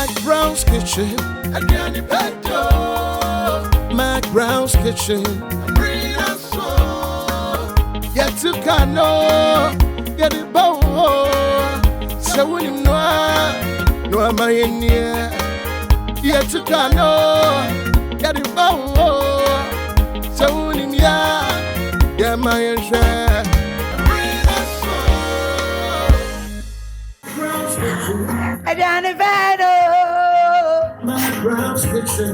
McBrown's Kitchen. McBrown's Kitchen. Yet to Kano, get it bow. So when you know, no, am I in here? Yet to Kano, get it bow. So when you know, yeah, my share. McBrown's Kitchen.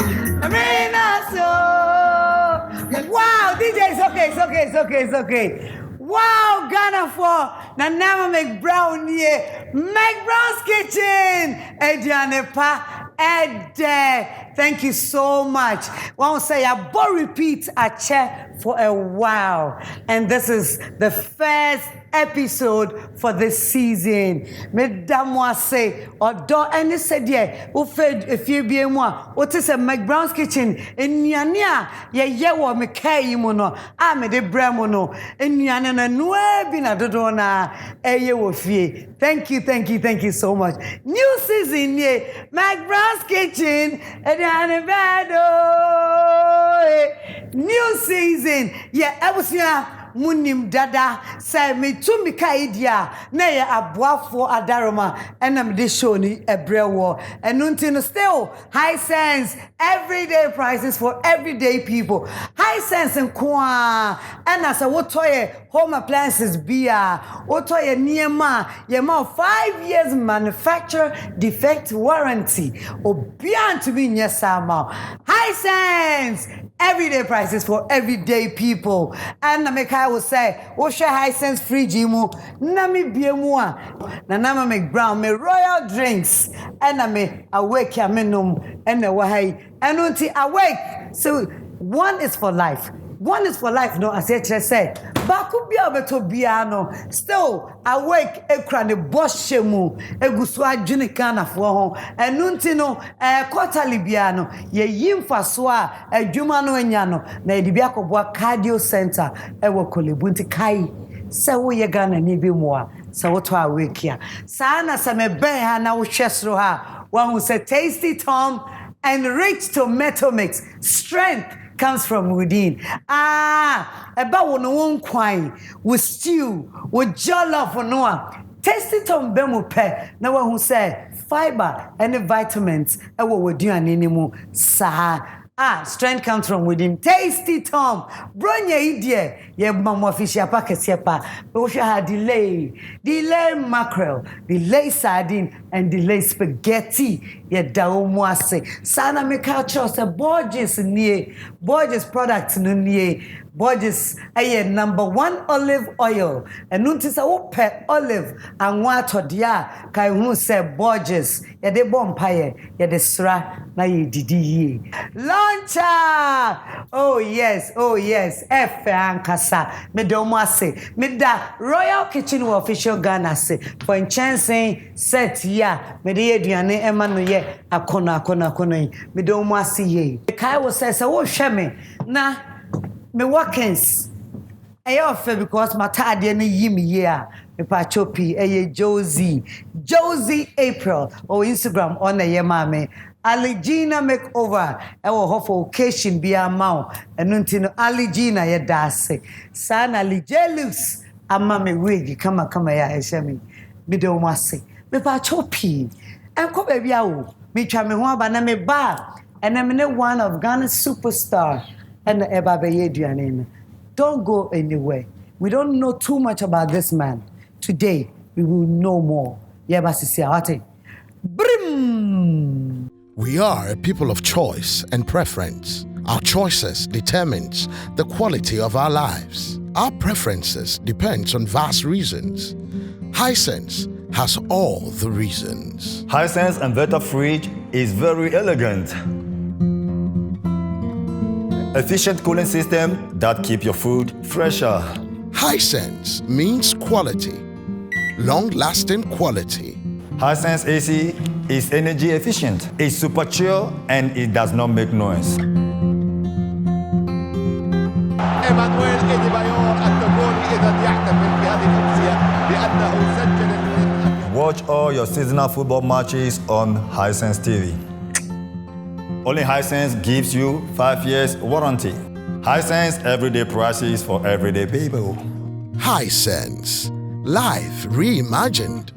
Wow, DJ, it's okay. Wow, Ghana for Nanama McBrown here. McBrown's Kitchen. Edianepa, Ede. Thank you so much. One will say I bought repeat a chair for a while. And this is the first episode for this season. Madam was say, or do any said, yeah, who fed a few be more. What is a McBrown's Kitchen? In Yania, ye wa me kay mono, I made a bramono, in Yana no bina dodona, a ye wo fee. Thank you so much. New season, yeah, McBrown's Kitchen, new season, yeah, I was here. Munim dada say me to me kaidia na ye aboafo adaroma enam de show ni ebrewo enunti still high sense everyday prices for everyday people high sense nkoa and as a wotoye home appliances bia wotoye niema ye ma 5 years manufacturer defect warranty obia to be nyesama high sense everyday prices for everyday people and na make I will say, "Oh, share high sense free jimu, nami biemua, na nama McBrown, me royal drinks, and na me awake ya menum, and the wahai, and unti awake." So one is for life. One is for life, no, as I just said. Baku biabeto biano, still awake ekrane boshemu, eguswa junikana for and nuntino, quarterly biano, ye yimfa swa, jumano enyano, na edibiako bwa cardio center, ewo kolibunti kai, sewo ye gana nibi mwa, sewo to awake ya. Sana same beha na ushesro ha, one who said tasty Tom and rich tomato mix, strength comes from within. About one kwine with stew, with jollof or noa. Tasty Tom Bemu pe, no one who said fiber and vitamins, and what we're doing anymore. Strength comes from within. Tasty Tom, Bronya idea, ye mama fish ya packet sepa, but we shall have delay mackerel, delay sardine, and delay spaghetti. Ye daumwase. Sana me culture se Borges nie, Borges products no nie. Borges aye #1 olive oil. And notice a pe olive and water dia kai hu se Borges. Ye de bompaye, ye de sra na ye didi ye. Launcher! Oh yes. Efe ankasa. Me do mo ase. Me da Royal Kitchen official Ghana se. For chancing set ya. Me de aduane ema no ye akona. Me do mo ase ye. Kai wo say wo hwe me na me workings. I offer because my tade na yim ye a me pa chopi Josie April or Instagram on the yemame Aligina makeover ewo ho for occasion bi amount enunti no Aligina ye dase sana Aligelux ama me wig kama ya ehye me de o mase me pa chopi enko ba bia wo me twa me ho aba na me ba and I'm one of Ghana's superstar and eba be yeduane. Don't go anywhere. We don't know too much about this man. Today we will know more. Yeba sisi awate. Brim. We are a people of choice and preference. Our choices determines the quality of our lives. Our preferences depends on vast reasons. Hisense has all the reasons. Hisense Inverter Fridge is very elegant. Efficient cooling system that keep your food fresher. Hisense means quality, long-lasting quality. Hisense AC is energy efficient. It's super chill and it does not make noise. Watch watch all your seasonal football matches on Hisense TV. Only Hisense gives you 5 years warranty. Hisense everyday prices for everyday people. Hisense. Life reimagined.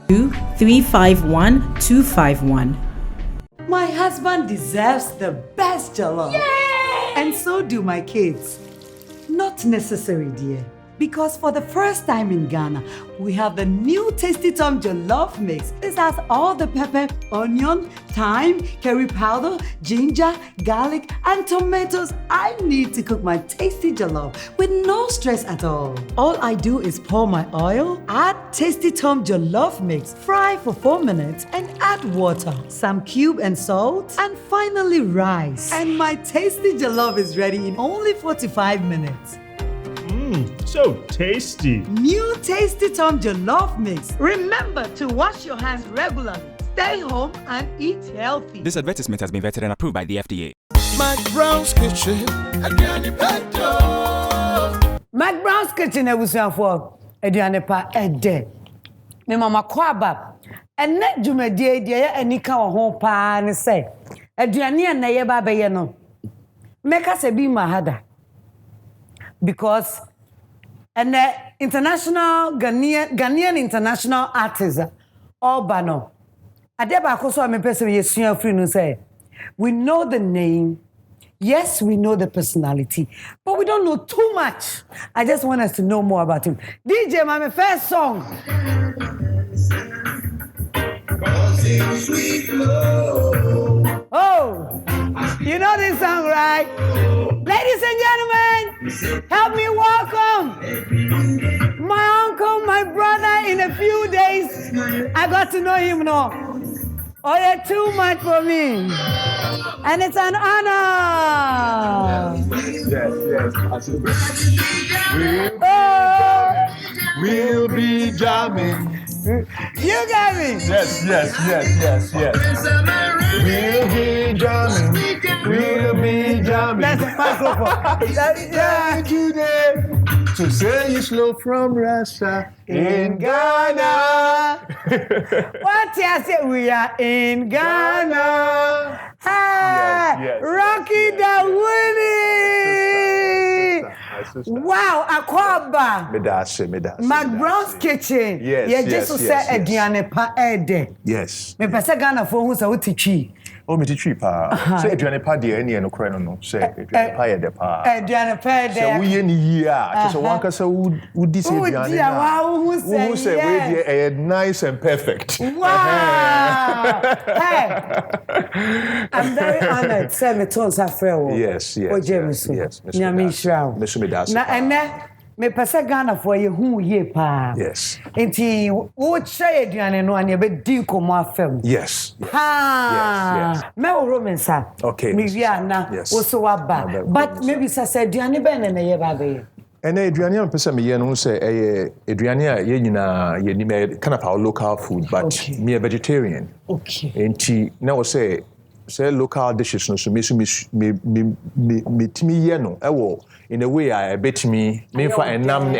351-251. My husband deserves the best jollof. Yay! And so do my kids. Not necessary, dear. Because for the first time in Ghana, we have the new Tasty Tom Jollof Mix. This has all the pepper, onion, thyme, curry powder, ginger, garlic, and tomatoes I need to cook my tasty jollof with no stress at all. All I do is pour my oil, add Tasty Tom Jollof Mix, fry for 4 minutes, and add water, some cube and salt, and finally rice. And my tasty jollof is ready in only 45 minutes. So tasty. New Tasty Tom Jollof Mix. Remember to wash your hands regularly. Stay home and eat healthy. This advertisement has been vetted and approved by the FDA. McBrown's Kitchen. McBrown's Kitchen for Ediane pa ede. Me mama kwaba. Ene dwumadie die anika wo ho pa ne se. Aduane na ye ba be ye no. Meka se bi mahada. Because and the international Ghanaian international artist Obano Adeba Koso me person yesua free no say we know the name, yes we know the personality, but we don't know too much. I just want us to know more about him. DJ my first song. Oh, you know this song, right? Ladies and gentlemen, help me welcome my uncle, my brother. In a few days, I got to know him now. Oh, you're too much for me. And it's an honor. Yes. We'll be jamming. You got me. Yes. We'll be jamming. That's a microphone. Yeah, today to say you slow from Russia in Ghana. What you say? We are in Ghana. Hey, Yes. Rocky Dawuni. Wow, Akwaba. Medase. McBrown's Kitchen. Yes. just say Ediane pa ede. Yes. Me pese Ghana for who say utitwi. Oh, me titwi pa. Say Eduane pa de ene no kore no. Say Eduane pa ye de pa. Ediane pa ede. Say we ye ni yia. So one ka say udi say Eduane. Who say we dey nice and perfect. Wow. Hey. I'm very honored. Say me tons afrewo. Yes. Nyame shrawo. Na ene me pese Ghana for ye hu ye pa. Yes. Enti wo che aduane no ane be di komo afem. Yes. Yes. Me wo romensa. Okay. Me via na wo so waba. But maybe say aduane be na ye ba be. Ene aduane am pese me ye no say aduane a ye nyina ye ni me kind of our local food, but me a vegetarian. Okay. Enti na wo say local dishes no so me timi ye no ewo in a way I bet me fa enam me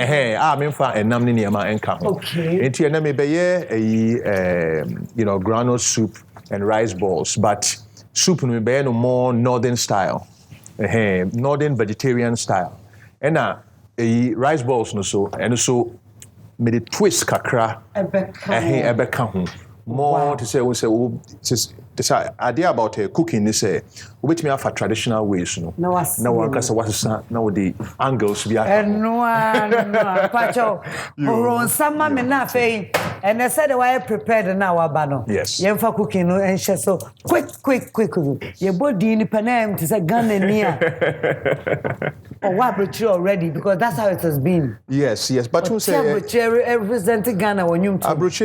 fa enam ni niam enka ho. Okay. Enti na me be ye groundnut soup and rice balls, but soup no be no more northern style. Northern vegetarian style. And rice balls no so and so me the twist kakra ebeka ho. More to say we say this idea about cooking is which me have traditional ways, no. Now one can say what's now the angles we are. No, Pacho. Or some me na fe. And I said why prepared now abano. Yes. You for cooking and she so quick. Your body in Panem to say Ghana near. Or what but you already because that's how it has been. Yes. But you say representing Ghana when you abroach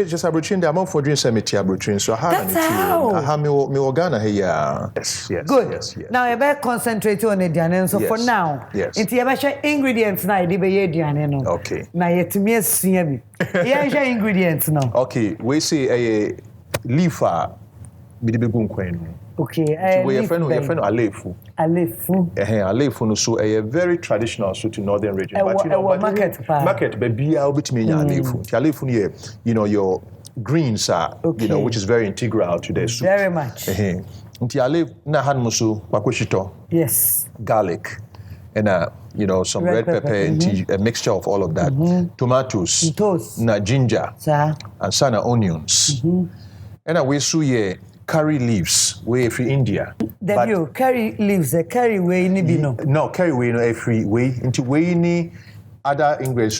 the amount for dream cemetery abroach. So how me Ghana here. Yes. Good. Yes. Now you better concentrate on Ediane. So for now, into your ingredients now, you be Ediane no. Okay. Now you to me see ingredients now. Okay, we say a leaf be the begun Okay. We your friend Alefu. Alefu no so a very traditional so to northern region. But you know, market baby I'll be to me Alefu. Alefu here, you know, your greens are, you know, which is very integral to the soup. Very much. Nti Alefu na han musu kwakoshito. Yes. Garlic. And you know, some red pepper and a mixture of all of that. Tomatoes, na ginger, and sana onions. And we suye curry leaves way free India. Curry leaves, curry way ni bino. No, curry way no free way into way ni other ingredients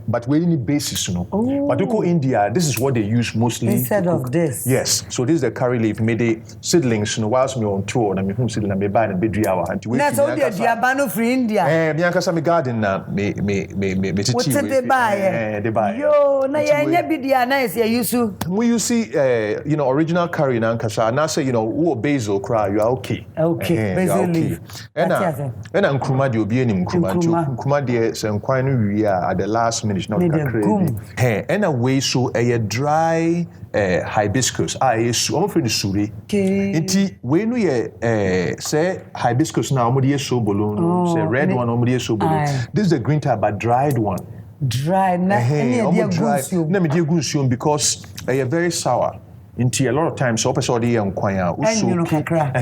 but we need basis, you know. But you go India, this is what they use mostly instead of this. Yes, so this is the curry leaf. Made the seedlings, you know, whilst me on tour, na me home seedling, me buy and be hour. That's all the diabano for India. Me ankasa me garden na me titi. What's they buy? They buy. Yo, na ya be dia na is you use. We see you know, original curry na ankasa. Na say, you know, who basil cry, you are okay. Okay, basil leaf. And nkruma di obi enim nkruma de and at the last minute not crazy. And a way so a dry hibiscus. I'm afraid to suri. Inti when we say hibiscus now, omodi so balloon. Say red one, omodi so balloon. This is the green type, but dried one. Dry. Na me gunsium because they are very sour. Into a lot of times, so person dey enquire. You kakra.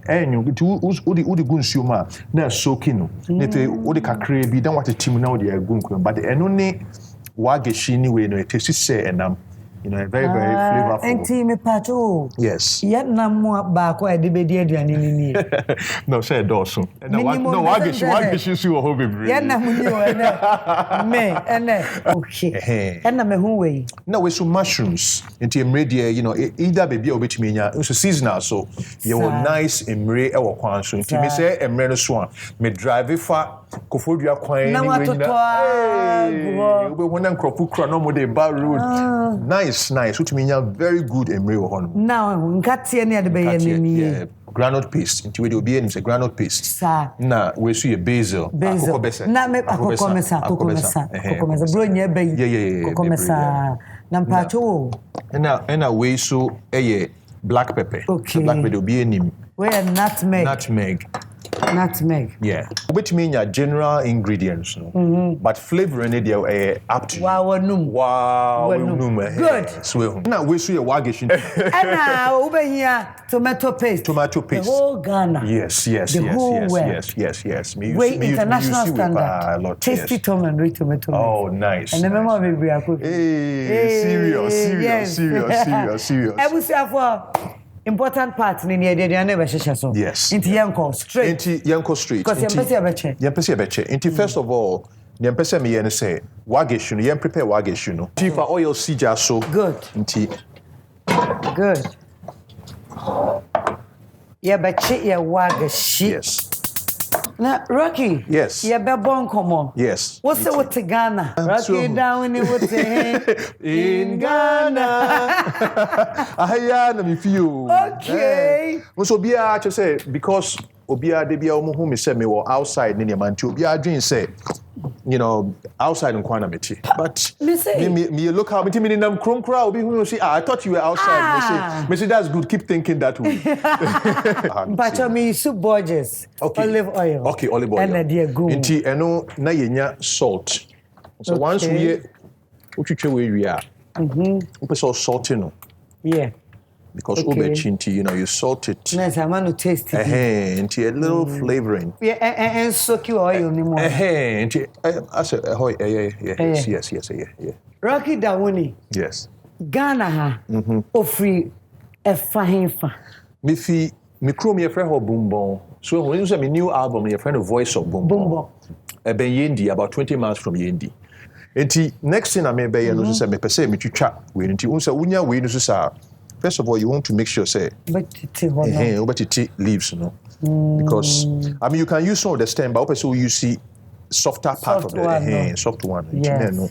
Udi gunsuma na soaking. Nete udi kakra bi dan wate tim na udi gunku. But eno ne wageshi ni we no it taste say enam. You know, very flavorful. Enti me pato. Yes. Yet na mo ba ko e de be di aduane ni. No say doso. No wageshi si wo ho bebre. Yet na mo ni o ene. Okay. And na me hu we. No we so mushrooms. Enti emre dia, you know, either baby obetimi nya. So seasonal so. You were nice emre e wo kwan so. Enti me say emre no so a. Me drive fa kofodua kwan ni we nyina. Na we wona nkrofu kra no mo de bar road. Nice. Which means very good emre wo hono. Now, nkatie ne ade be ye ni. Granite paste. Inti we dey obi enim say granite paste. Sa. Na we so ye basil. Na me akokomesa. Bro nya be. Yeah. Akokomesa. Na mpacho. Na we so black pepper. Okay. Black pepper obi enim. We nutmeg. Yeah. Which means your general ingredients, no? But flavoring it up to Wow. Good. So now we see a wagish. And now over here, tomato paste. The whole Ghana. Yes. We international standard. Tasty tomato. Oh, nice. And remember we are cooking. Serious. I will say for important part in the area never so. Yes. Into Yanko Street. Because Yempesi beche. Into first of all, Yempesi me yen say wagish no yen prepare wagish no. Chief oil sija so. Good. Good. Yeah, beche ya wagish. Yes. Now, Rocky. Yes. Yeah, be born come. Yes. What's it with Ghana? Rocky Dawuni with in Ghana. Ahaya na me feel. Okay. So bia to say because obia de bia omo hu me say me wo outside ne man ti obia dream say you know outside in Kwana Mechi. But me look how me nam kronkra obi hu say I thought you were outside. Me say that's good, keep thinking that way. But me soup Borges. Okay. Olive oil. Okay, olive oil. And the go. Inti eno na yenya salt. So once we utwitwe we are. So salt no. Yeah. Because obechinti, you know, you salt it. Nice, I want to taste it. Into a little flavoring. Yeah, and soak your oil anymore. Into I said, yeah. Rocky Dawuni. Yes. Ghana ha. Ofri efahinfa. Me crew me a friend of Bumbon. So when you say my new album, me a friend of Voice of Bumbon. Ben Yendi, about 20 miles from Yendi. Enti next thing I may be no say me per se me twitwa we nti unsa unya we no so. First of all, you want to make sure say but leaves, you know. Because I mean you can use some of the stem, but also you see softer part of the soft one. Yes. No.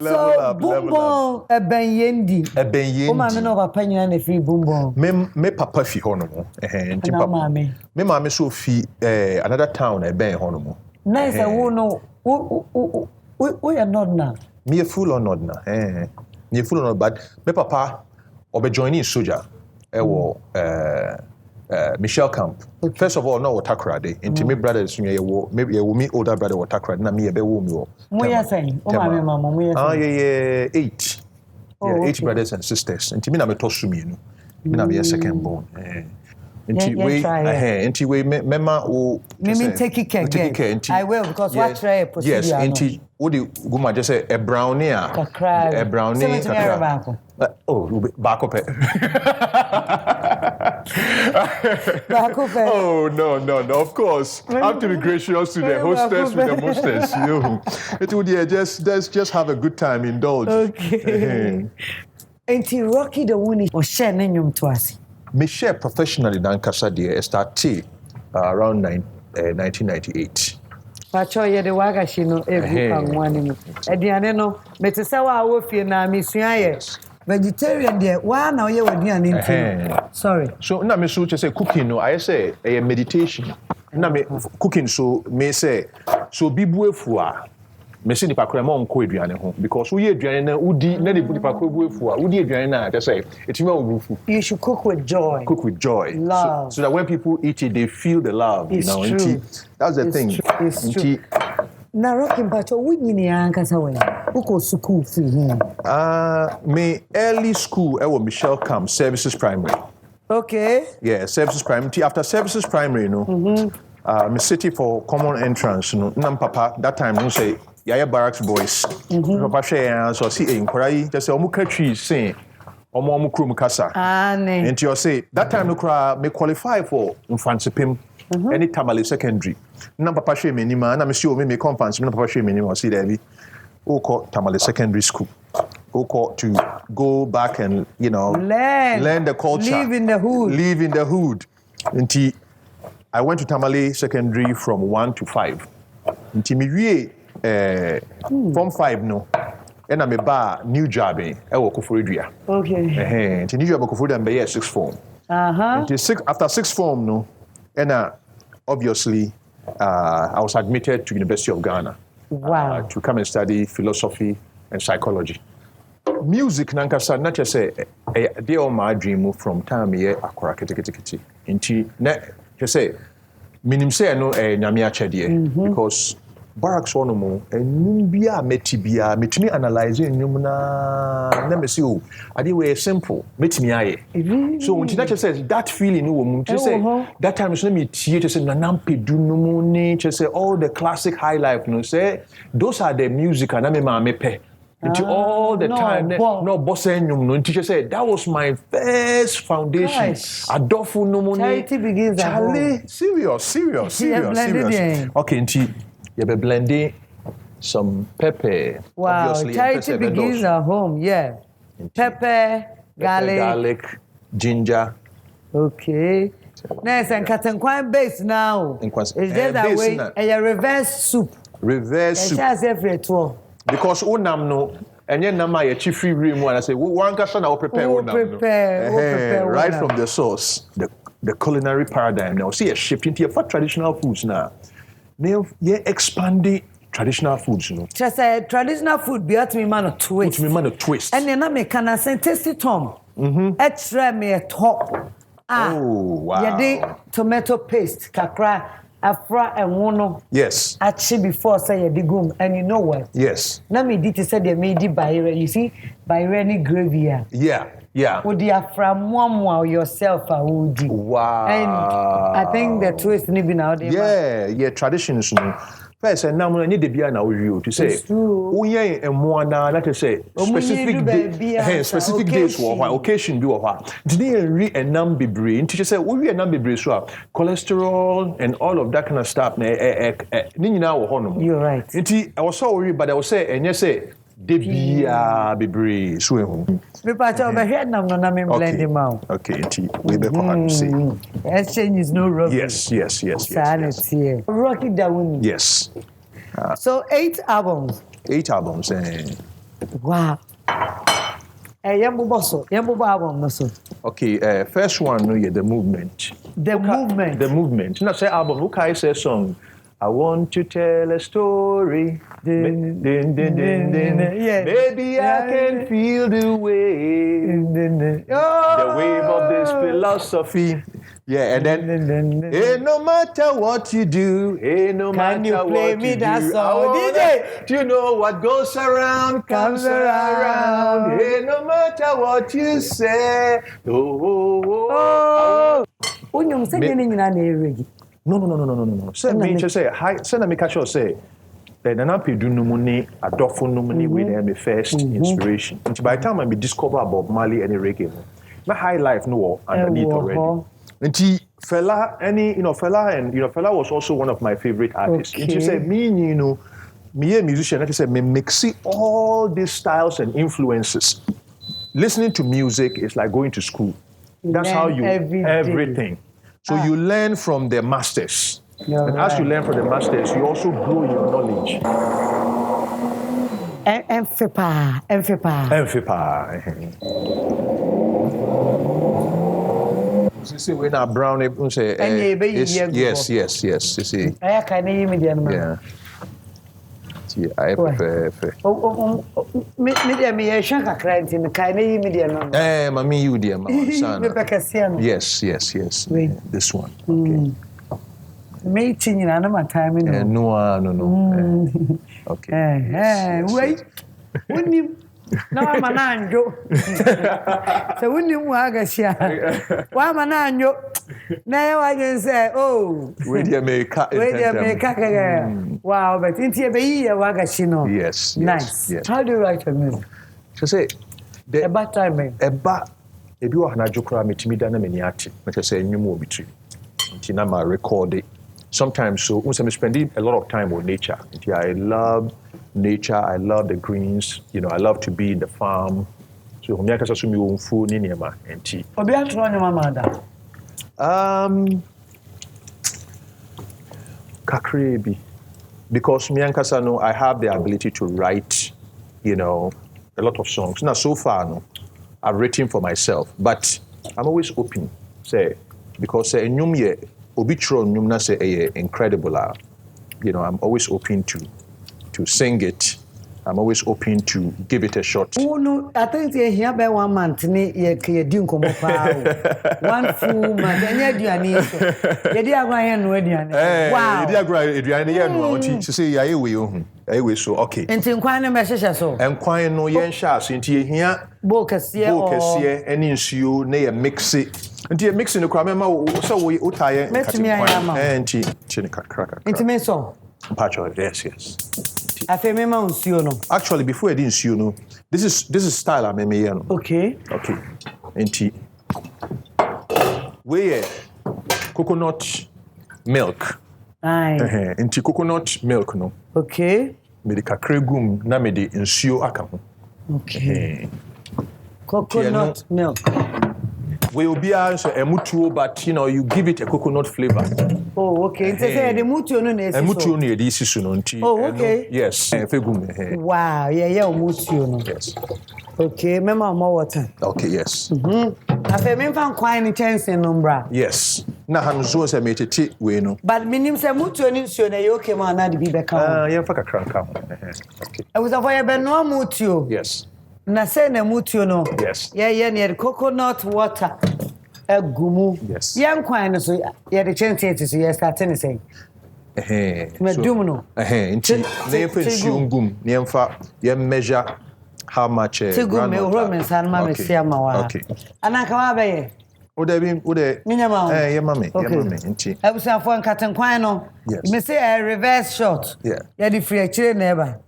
So Bumbon Ben Yendi. O ma me no papa nyina na fi Bumbon. Me papa fi hono mo. Nti papa. Me mama so fi another town ben hono mo. Nice wo no we are not now. Me a fool or not now. Me a fool or not, but me papa obe joining soldier. Michelle Camp. Okay. First of all, no Watakrade. Into me brothers, maybe you me older brother Watakrade. Na me be wo me wo. Moya saying, oh my mama, moya saying. Yeah, 8. Yeah, 8 brothers and sisters. Into me na me tosu me no. Me na be second born. Into we mema o. Me take care. I will because what try procedure. Yes, into what do go ma just say a brownie a brownie kakra. Oh, back up. Oh no! Of course, I have to be gracious to the hostess with the mostess. It would just have a good time, indulge. Okay. Until Rocky Dawuni or share name to us. Me share professionally than Kasadia started around 1998. Pacho ye de waga shino egu pamwani no. Ediane no metesa wa awofie na misua ye. Vegetarian there, why now you would be sorry. So na me so say cooking no, I say a meditation. Na me cooking so me say so bibuefua. Me say nipa kra ma onko aduane ho because we aduane na udi na de nipa kra buefua. Udi aduane na just say etimi obufu. You should cook with joy. Cook with joy. Love. So that when people eat it they feel the love, it's true. That's the thing. It's true. Na rocking pacho we nyini ankasa we. Uko school fee here. Me early school I was Michelle Camp Services Primary. Okay. Yeah, Services Primary. After Services Primary, you know, me city for common entrance, you know, nam papa that time no say yeah barracks boys. Papa share so see inquiry just say omu catchy say omu krum kasa. And you say that time no cry me qualify for Mfansipim. Any Tamale secondary. Nam papa share me nima na me see o me conference me papa share me nima see there. Oko Tamale Secondary School. Oko to go back and learn the culture. Live in the hood. Until I went to Tamale Secondary from 1 to 5. Until me from 5 no. And I'm a bar new job in Koforidua. Okay. Until new job Koforidua be 6th form. Until after 6th form no. And obviously I was admitted to University of Ghana. Wow. To come and study philosophy and psychology. Music nankasa na say dey on my dream from time here akora ketekete. Nti na say minim say no nyame achede because barracks one mo enum bia metibia metumi analyze enum na me say o ade we simple metumi aye. So nti na say that feeling wo mu nti say that time so na me tie to say nanam pedu no mu ni say all the classic high life no say those are the music and me ma me pe. Until all the time no bossa enum no nti say that was my first foundation. Adofu no mu ni charity begins at home. Serious. Okay nti you be blending some pepper. Wow, obviously, charity begins at home, yeah. Pepper, garlic, ginger. Okay. Nice, and Katenkwan base now. Is there that way? A reverse soup. Reverse soup. Because unam no, and then nama ye chiefly room when I say one person I will prepare unam. Right from the source, the culinary paradigm now. See a shift into your traditional foods now. Now, expanding traditional foods, you know. Just a traditional food, be at me man a twist. And then I make an tasty tom. Extra me a top. Oh, wow. Yeah, tomato paste, kakra, afra, and wono. Yes. Actually, before say the gum, and you know what? Yes. Now me did say they made it by you see, by any gravy. Yeah. Would you from one yourself? I would. Wow. And I think the twist living out there. Yeah, traditions. First, and now I need to be an audio to say, oh, yeah, and one, like I say, specific days or occasion do what. Did they read a number brain? Teacher said, oh, we a number brain, so cholesterol and all of that kind of stuff. You're right. I was so worried, but I was say, and yes, say, Debia Bibri swim. Me part of head now, no name blend him out. Okay, we be come see. Exchange is no rubbish. Yes. Sanity. Rocky Dawuni. Yes. So 8 albums. 8 albums. Wow. Yambo album no so. Okay, first one no the movement. The movement. Not say album. Look, I say song. I want to tell a story. Din, din, din, din, din. Yes. Maybe I can feel the wave. The wave of this philosophy. Yeah, and then, hey, no matter what you do, hey, no Can you matter play what me you that do, song? DJ? do you know what goes around comes around? Hey, no matter what you say, Oh, unyum say Me- ni nyina na eregi. No. Say me just say hi. Say na me catch you say. Then an apedu no money, a dofo no money with them first inspiration. And by the time I be discover about Mali and reggae, my high life no underneath already. And fella was also one of my favorite artists. Okay. And she said, me a musician, and she said, me mixing all these styles and influences. Listening to music is like going to school. That's how you everything. So you learn from the masters. And as you learn from the masters, you also grow your knowledge. Emfipa. See, when I brown it, say, yes. You see, I can hear me there. yeah. See, I prefer. Me share kakra nti can hear me there. Mami, you dear, Me son. bekasiam. Yes. Wait. This one. Okay. Me tinyina na my time no. No. Okay. Wait. Unim. No, I'm an anjo. So when you wagasia, why am an anjo? Now I can say, oh, Where do you make wow, but in here be a wagashino. Yes. Nice. Yes. How do you write a music? So say, A bad time. Eba, if you are not jokra, me timida na meniati. Like I say, new more between. Until I record it. Sometimes, so once I'm spending a lot of time with nature. I love nature. I love the greens. I love to be in the farm. So I'm going to say my food in here, and tea. Obi atro ni mama da. Kakrebi. Because me and Kasano, I have the ability to write, a lot of songs. Now, so far, no, I've written for myself, but I'm always open, because Obitro say incredible. I'm always open to sing it. I'm always open to give it a shot. Oh no, I think here by 1 month ni ye di nkomo pa. 1 full month. Enya aduane so. Ye di agwa hen no aduane. Wow. Ye di agwa aduane ye no nti se say yaye we ohun. Yaye so okay. Nti nkwan ne mehyehyɛ so. Nkwan no ye nhya so nti ye hia Bowl kɛseɛ eni nsuo na ye mix it. Nti ye mix no kwa mema so wo utaye nti chini kakra. Nti me so. Pacho, yes. Afemema nsuo no. Actually, before I didn't see no, this is style I made me. Okay. Nti we coconut milk. Aye. Nti coconut milk no. Okay. Me de kakra gum na me de nsuo aka ho. Okay. Coconut milk. We will be also a mutuo, but you give it a coconut flavor. Oh, okay. Nti say the mutuo no na esi so. Mutuo no ye di sisu no nti. Oh, okay. Yes. Fegum. Wow, yeah, mutuo no. Yes. Okay, mema more water. Okay, yes. Afemi fan kwan ni chance no mbra. Yes. Na hanzo se metete we no. But minim say mutuo ni nsuo na ye okay ma na de bi beka. Yeah, fa kakra nka ho. Okay. I was avoid be no mutuo. Yes. Na say na mutuo no. Yes. Yeah, near coconut water. Egumu. Yes. Yan kwan no so ye de chance it so ye start ni say. Medum no. Nti na ye fa nsuo ngum, na ye fa ye measure how much groundnut. Me Roman san ma me sia ma wa. Okay. Anaka wa be ye. Ode Minya ma. Ye mame, nti. Abusanfo nkaten kwan no. Yes. Me say a reverse shot. Yeah. Ye di free akire na eba.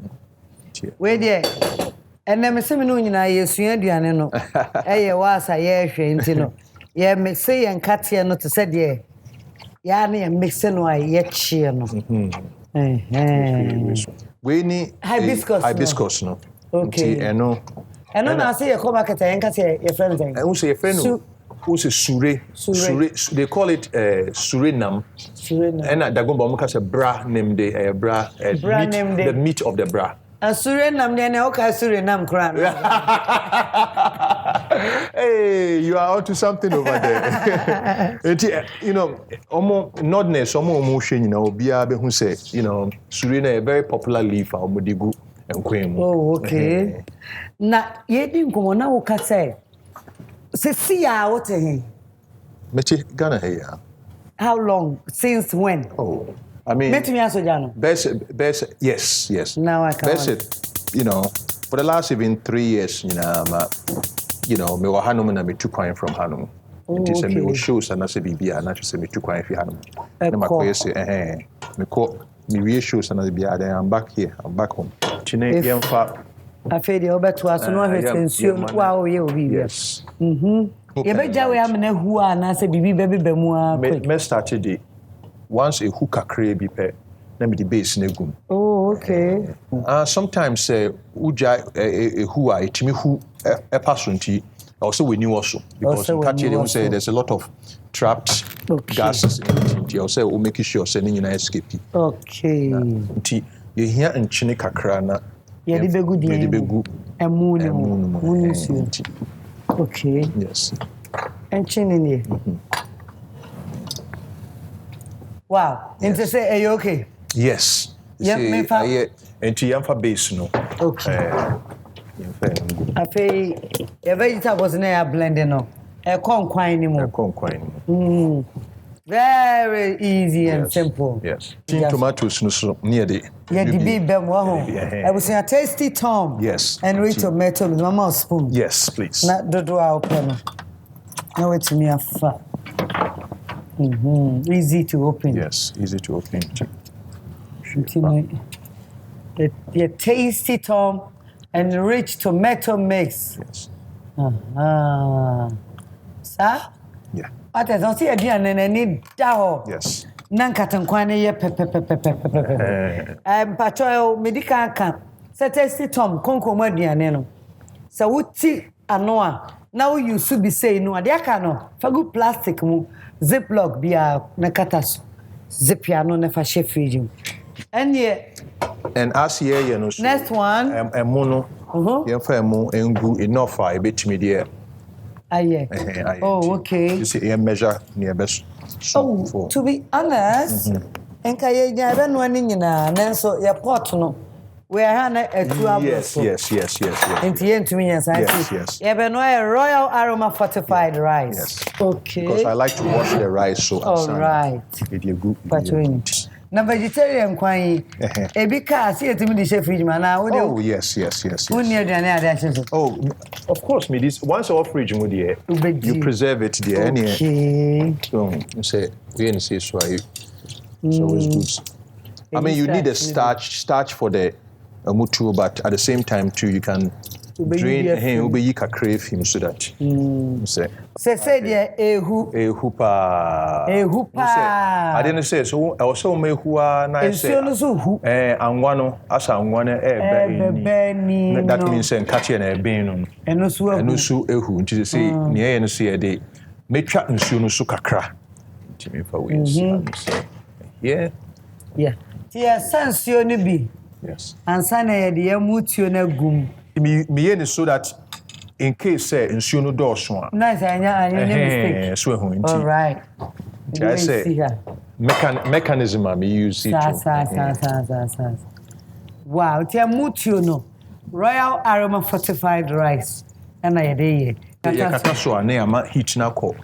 We there. Enne me se me no nyina ye sua aduane no. Eye wasa ye hwe nti no. Ye me say ye nkate no to say de. Ya na ye mix no ye chie no. We ni hibiscus no. Okay. Nti eno na say ye come market ye nkate ye friend thing. Who say ye friend no? Who say sure. They call it surinam. And dagomba mo ka say bra name de bra meat, the meat of the bra. Surinam de na o ka Surinam kra. Hey, Hey, you are onto something over there. You know, nodness, who say, you know, Surina, a very popular leaf, Mudigu and Queen. Oh, okay. Na ye didn't go on now, say. See, what him. Mechi Ghana here. How long? Since when? Oh, I mean, Met me answer, Jano. Best, yes. Now I can. Best, you know, for the last even 3 years, you know, me wa Hanum and me took coin from Hanum. It is a me shows and I say BB and I just say me took coin for Hanum. And my boy say, me call me reassures and I be there. I'm back here. I'm back home. Chine young fat. I feel the over to us. No retention. Wow, you will be. Yes. You better we have na who are na say BB baby bemua. Me started it once a hookah crave be let me the base negum. Oh, okay. Sometimes uja who are it me who a person also we knew also because in Katie they say there's a lot of trapped gases in it. You also will make sure sending you escape. Okay. You hear and chine kakra na ye de begu emu okay. Yes. And chine wow. And to say, are you okay? Yes. Yeah, me fa. And to yamfa base no. Okay. I feel your vegetables na blending no. E kon kwan ni mo. Very easy and simple. Yes. Tin tomatoes no so near the. Yeah, the big bem wa ho. I was a tasty tom. Yes. And rich tomato with mama spoon. Yes, please. Not dodo a open. Now it's me afa. Easy to open. Yes, easy to open. The tasty tom and rich tomato mix. Yes. Sir? Yeah. What is on see again and need dao. Yes. Nankatankwane ye pepe. Pacho medical camp. Say tasty tom konko madiane no. So wuti anoa. Now you should be saying no adiaka no. Fagu plastic mu ziplock bia nakatas. Zipiano na fa chef fridge. And as here no so. Next one. Mono. You fa emu engu enough for a bit me there. Oh, okay. You see, measure near best. So, to be honest, enka ye nya no ani nyina nanso your pot no we are na atu abo. Yes. Enti ye ntumi nya sai. Yes. Ye be no a royal aroma fortified rice. Yes. Okay. Because I like to wash the rice so all right. It is good. Na vegetarian kwan ebi ka see etimi di chef fridge man na oh yes. Uni aduane ade oh of course me this once off fridge mu there you preserve it there okay. So you say we and say so it's always good. I mean you need a starch for the mutu but at the same time too you can drain you can crave him so that say there ehu pa I didn't say so also me hua na say anwa no asa anwa na be that means say catch na be no eno su ehu nti say ne no say dey metwa nsuo no so kakra nti me fa we say yeah tia sansio no bi yes ansa na ye de amutuo na gum me yen so that in case say nsuo no do so a nice anya mistake so ehu nti all right I say mechanism I use it wow tia mutuo no royal aroma fortified rice and I dey kata so na ama heat na call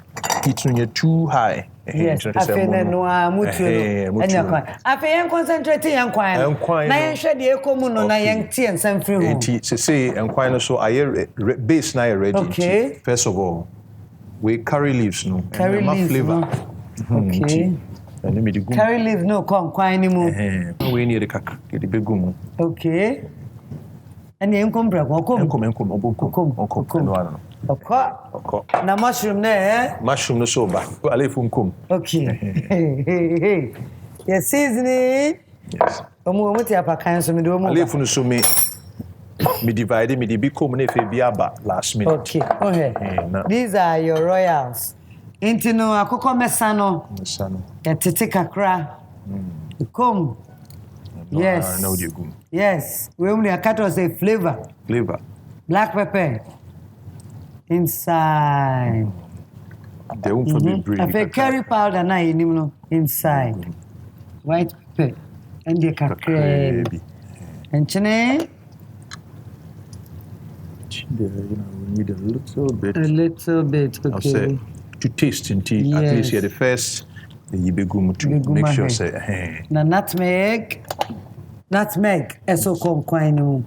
heat no too high. Yes, I feel no mutuo anya kwan afi yen concentrate yen kwan na yen hwe de ekomu no na yen tie nsam free ho enti say enkwan no so aye base na ready. Okay. First of all we curry leaves no flavor okay and me the gum curry leaf no kwan ni mu we need the kak the begum okay and yen kompra kom Oko. Na mushroom ne mushroom no so ba alefu nkom okay your seasoning yes omo ti apakan so me do omo alefu no so me divide me di bi kom na fe bi aba last minute okay these are your royals intino akoko mesano tete kakra kom yes no di gum yes we only a cut was a flavor black pepper Inside. They won't be breed. I feel curry powder na you inside. White pepper and the kakre. And chene. We need a little bit. A little bit, okay. I'll say to taste in tea. Yes. At least here the first. You be good to make sure say. Hey. Na nutmeg. Nutmeg. Eso kwine.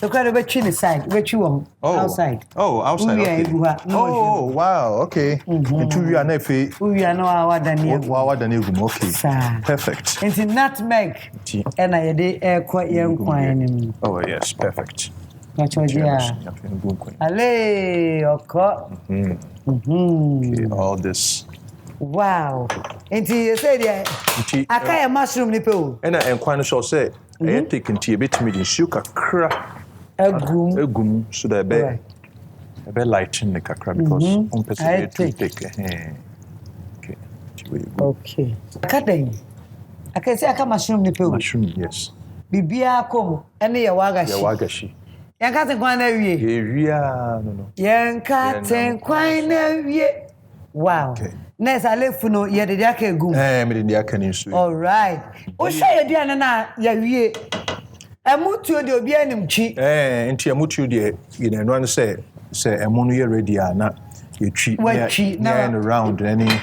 Look at the chin side. Where you on? Outside. Oh, outside. Okay. Oh, wow. Okay. And two you are not free. We are no our Daniel. Wow, Daniel. Okay. Perfect. It's nutmeg. And I did air quite young quine. Oh yes, perfect. That's what you are. Allez, okay. All this. Wow. Until you said, I can't mushroom nipple. And I quite sure say, I take into a bit me sugar crack. A goom. So that be light in the crack because on person to take. Okay. Cutting. I can say I can mushroom nipple. Mushroom, yes. Bibia come, any wagashi. Wagashi. Yankate kwana wie. No. Yankate kwana wie. Wow. Okay. Next I left no ye de aka gum. Me de aka ni so. All right. O share de na ya wie. Amutuo de obi animchi. Enti amutuo de you know no say emu no ye ready na ye twi na around any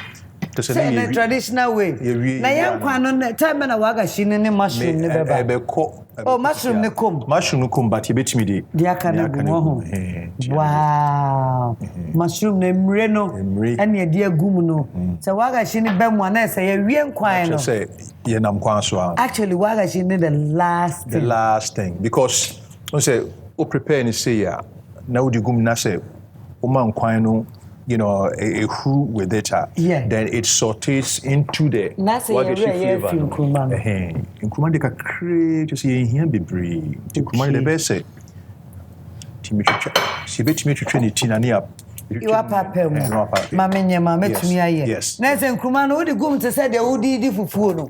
say the traditional way. Na yankwa no time na wagashi ne mushroom ne beba. Oh, mushroom ne kom. Mushroom ne kom but ye betimi de. De aka na gum. Wow. Mushroom ne mre no. And ye de agum no. So wagashi ne bemu na say ye wie nkwan no. Say ye nam kwan so. Actually wagashi ne the last thing because we say o prepare ni say ya na udi gum na say o man kwan no you know a who with it then it sautés into the wagashi flavor nkruma de kakre just ye here be brave nkruma de be say timi twetwa si betimi twetwa ni tina ne up you are papa ma menye ma metumi aye na se nkruma no odi gum te say de odi di fufuo no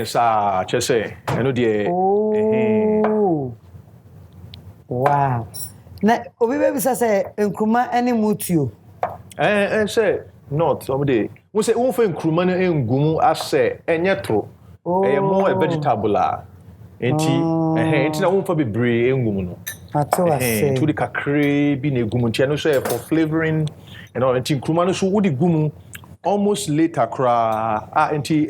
sa che say eno de wow na obi be bisa say nkruma ani mutuo say not somebody we say won for nkruma no engum ase enyetro more a vegetable enti na won for be bre engum no ato ase to the kakre bi na egum enti no so for flavoring and all enti nkruma no so wo di gum almost later cra enti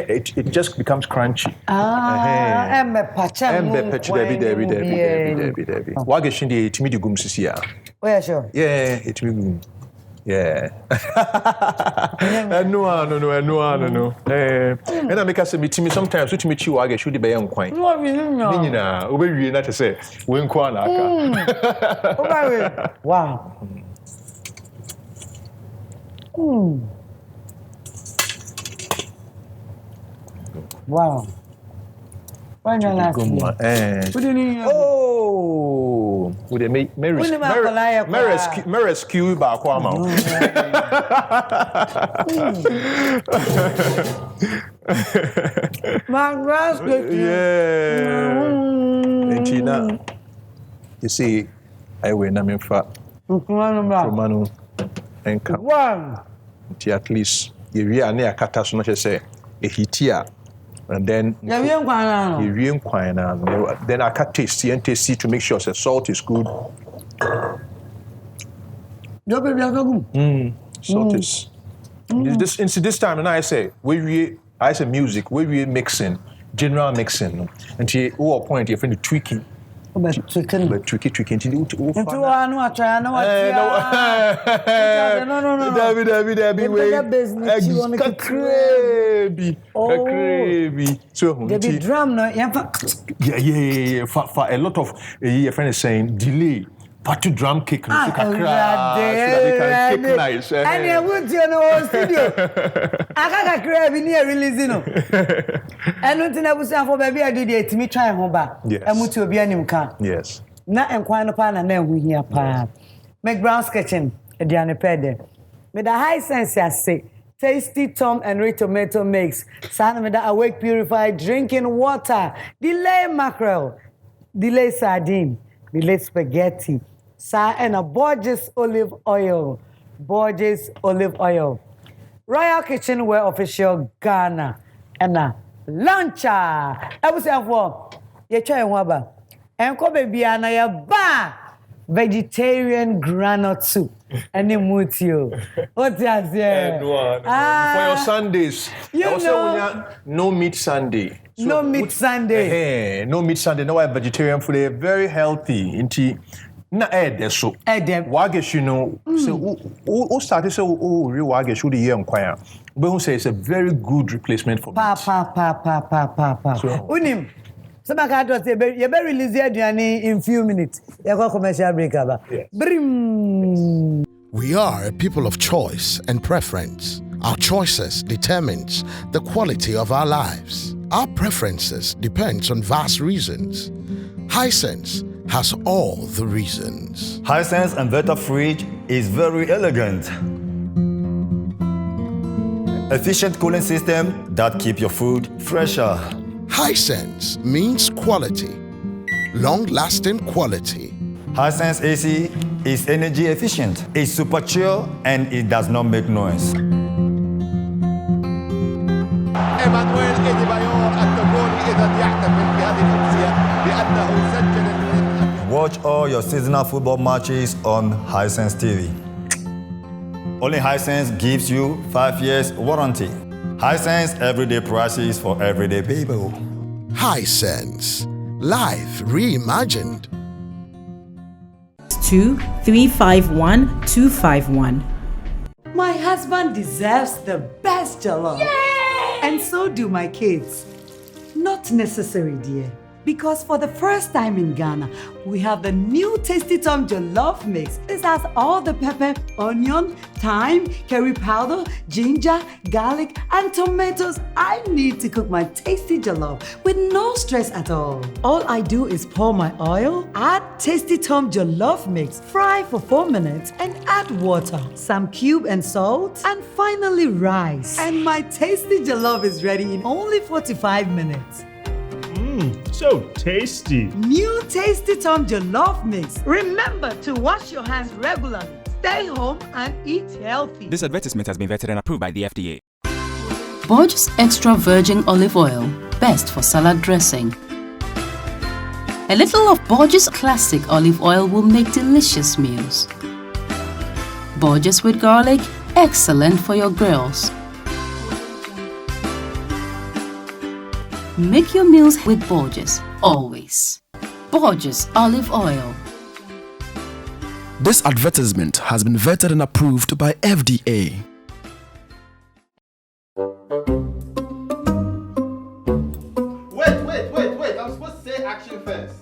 it just becomes crunchy embe pacha Debbie wagashi de etimi di gum sisi ya oh yeah sure etimi gum no. And I make us meet me sometimes with me chew I get should be young quine. No, we not to say when kwana. Wow. Wow. When you last would they make Mary's Q back one Tina, you see, I will name him for Romano and one. At least you are near Catas, say a hitia. And then then I cut tasty and tasty to make sure the salt is good. Salt is. This time, and I say music, we mixing, general mixing, and she point you're tweaking. But tricky. Debbie. So the drum no yeah. For a lot of your friend is saying delay. But to drum kick no so can kick nice. And you would know studio. Aka kakra bi near releasing no. And nothing I was for baby I did it me try home ba. Amuti obi anim ka. Yes. Na enkwan no pa na hu hia pa. McBrown's kitchen ediane pede. Me the high sense say tasty Tom and Ray tomato mix. Sana me the awake purified drinking water. Delay mackerel. Delay sardine. Delay spaghetti. sa and a Borges olive oil. Borges olive oil. Royal Kitchenware Official Ghana and a luncher. I was saying for you try waba. And ko baby ana ya ba vegetarian granite soup. And mutio. What is here? For your Sundays. You know, no meat Sunday. So, no meat Sunday. No meat Sunday. No vegetarian food. Very healthy. Inti na so. Wagesh, you know. So who started so real wagesh who the year inquire. But who say it's a very good replacement for meat. Pa. Unim. Somebody say you better release in few minutes. You go commercial break aba. Brim. We are a people of choice and preference. Our choices determines the quality of our lives. Our preferences depends on vast reasons. Hisense has all the reasons. Hisense Inverter Fridge is very elegant. Efficient cooling system that keep your food fresher. Hisense means quality, long-lasting quality. Hisense AC is energy efficient. It's super chill and it does not make noise. Watch all your seasonal football matches on Hisense TV. Only Hisense gives you 5 years warranty. Hisense everyday prices for everyday people. Hisense, life reimagined. 2351251. 251. My husband deserves the best jollof. Yay! And so do my kids. Not necessary, dear. Because for the first time in Ghana, we have the new Tasty Tom Jollof Mix. This has all the pepper, onion, thyme, curry powder, ginger, garlic, and tomatoes I need to cook my tasty jollof with no stress at all. All I do is pour my oil, add Tasty Tom Jollof Mix, fry for 4 minutes, and add water, some cube and salt, and finally rice. And my tasty jollof is ready in only 45 minutes. So tasty. New Tasty Tom Jollof Mix. Remember to wash your hands regularly. Stay home and eat healthy. This advertisement has been vetted and approved by the FDA. Borges Extra Virgin Olive Oil, best for salad dressing. A little of Borges Classic Olive Oil will make delicious meals. Borges with garlic, excellent for your grills. Make your meals with Borges, always. Borges Olive Oil. This advertisement has been vetted and approved by FDA. Wait. I'm supposed to say action first.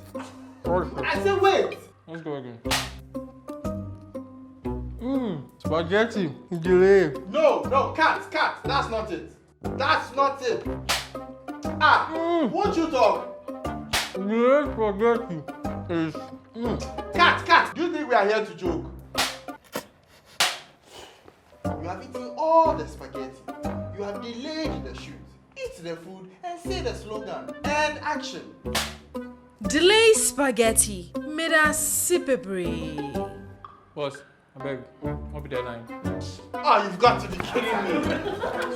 I said wait. Let's go again. Spaghetti. Delay. No, cat. That's not it. Won't you talk? Delay spaghetti is... Cat, do you think we are here to joke? You have eaten all the spaghetti. You have delayed the shoot. Eat the food and say the slogan. And action. Delay spaghetti. Meda sipebre. Boss, I beg. I'll be deadline. You've got to be kidding me.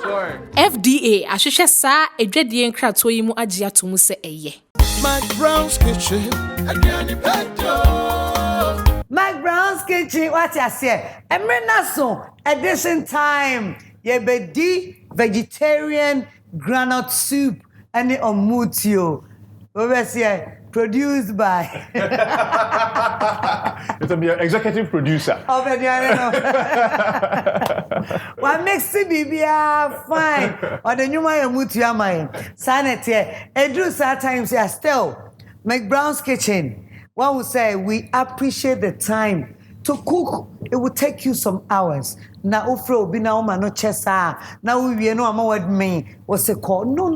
Sorry. FDA ahwehwe saa edwadie nkrato yi mu agye atomu se eye. McBrown's Kitchen. McBrown's Kitchen, what you say? Emrenaso edition time. Yebedi vegetarian granite soup and the omutio. Produced by It's a executive producer. What makes it be fine? Or the new my mutia my sanity. Edru times are still McBrown's Kitchen. One would say we appreciate the time to cook. It will take you some hours. Na ofro bi na o ma no chesa. Na we no ama word me. What's it called? No.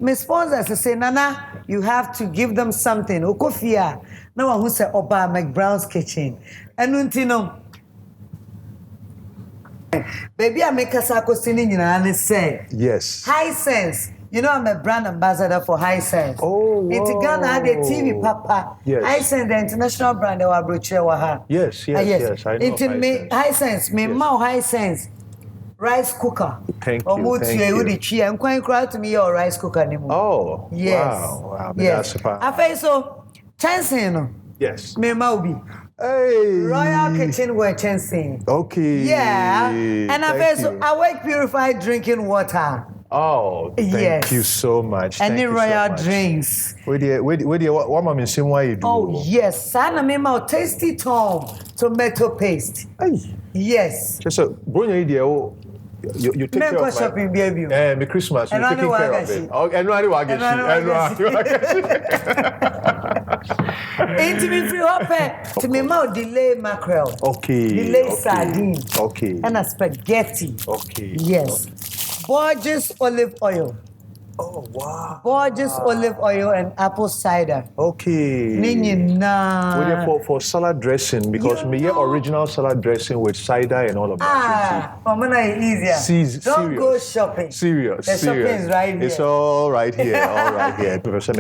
My sponsors say Nana, you have to give them something. Okofia. Na one who say Oba McBrown's Kitchen. Enuntino. Baby, I make us a question in say. Yes. Hisense You know, I'm a brand ambassador for Hisense. Oh, wow. Into Ghana, I had a TV, Papa. Yes. Hisense, the international brand, they were brochure. Yes. I know. Into me, Hisense, me, Mao Hisense. Rice cooker. Thank you. I'm quite proud to me your rice cooker anymore. Oh, yes. Wow. Yes. I feel so. Chancing. Yes. Me Maubi. Hey. Royal Kitchenware chancing. Okay. Yeah. And I feel so. I like purified drinking water. Oh, thank you so much. And the royal drinks. What am I saying? Why you do? Oh yes, Sana me my tasty tomato paste. Hey. Yes. So, bring your idea. You take care of shopping, baby. Me Christmas. You taking care of it. Oh, and Into me free up to me more delay mackerel. Okay. Delay sardine. Okay. And a spaghetti. Okay. Yes. Gorgeous olive oil. Oh wow. Gorgeous olive oil and apple cider. Okay. For salad dressing, because me get original salad dressing with cider and all of that. Easier. Don't go shopping. Serious. The shopping is right here. It's all right here. Professor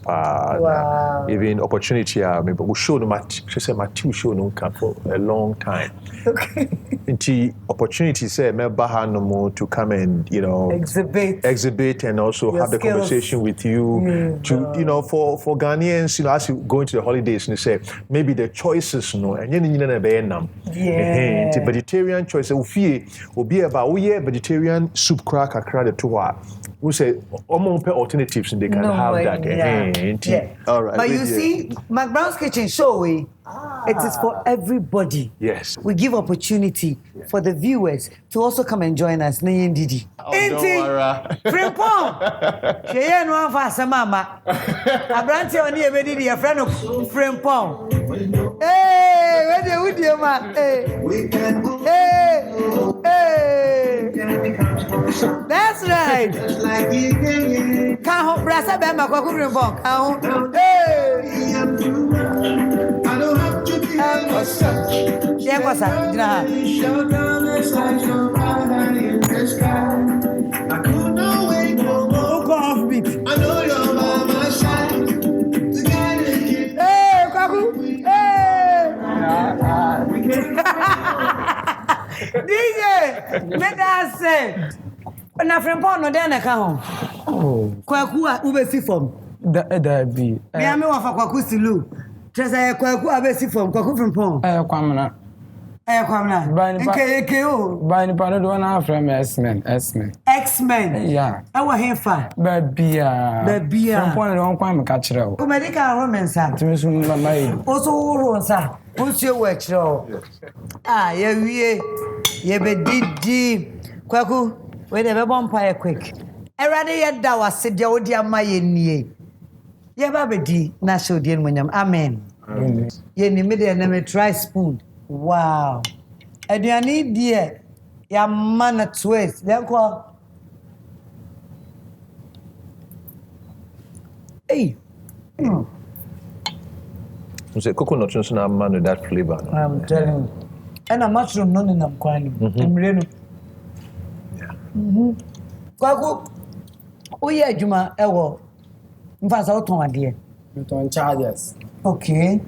Wow. Even opportunity, maybe we show them my two show no for a long time. Okay. The opportunity say me to come and exhibit and also your have the conversation with you for Ghanaians, as you go into the holidays and say maybe the choices and the vegetarian choice will be about vegetarian soup crack the two we say alternatives and they can have that. All right. But you see, McBrown's Kitchen show it is for everybody. Yes. We give opportunity for the viewers to also come and join us. Didi. Frimpong. Sheye no afa samama. Abranti oni e bedi your friend of Frimpong. Hey, where dey with you ma? Hey. That's right. Kaho brasa be ma kwaku Frimpong. Kaho. Hey. I don't have to be yeah, what's that? I could not wait no more. Go off beat. I know you're by my side. Hey, Kwaku. Hey. DJ, let us say. Na Frimpong no dey na ka ho. Kwaku a ubesi form. Da bi. Me ame wa fa Kwaku silu. Tresa Kwaku abesi form Kwaku Frimpong. Kwamna. Kwamna. Nke Bani pano do na from X-Men. X-Men. Yeah. Ewa henfa. Babia. Frimpong no kwam ka kire o. Ko medical romansa. Timi so na mai. Oso woro nsa. Onse wo kire o. Ye wie. Ye be didi. Kwaku, we dey be bompa quick. Erade ye da wase dia odi ama ye nie. Ye ba be di na show di enmunyam. Amen. Ye ni me dey na me try spoon. Wow. Aduane die ya mana twist. Lenko. Hey. You say coconut so na man that flavor. No? I'm telling you. And a mushroom no in am kwani. Emrenu. Yeah. Kwaku. Oye adwuma ewo. Mfasa o ton ade. Ton charges. Okay.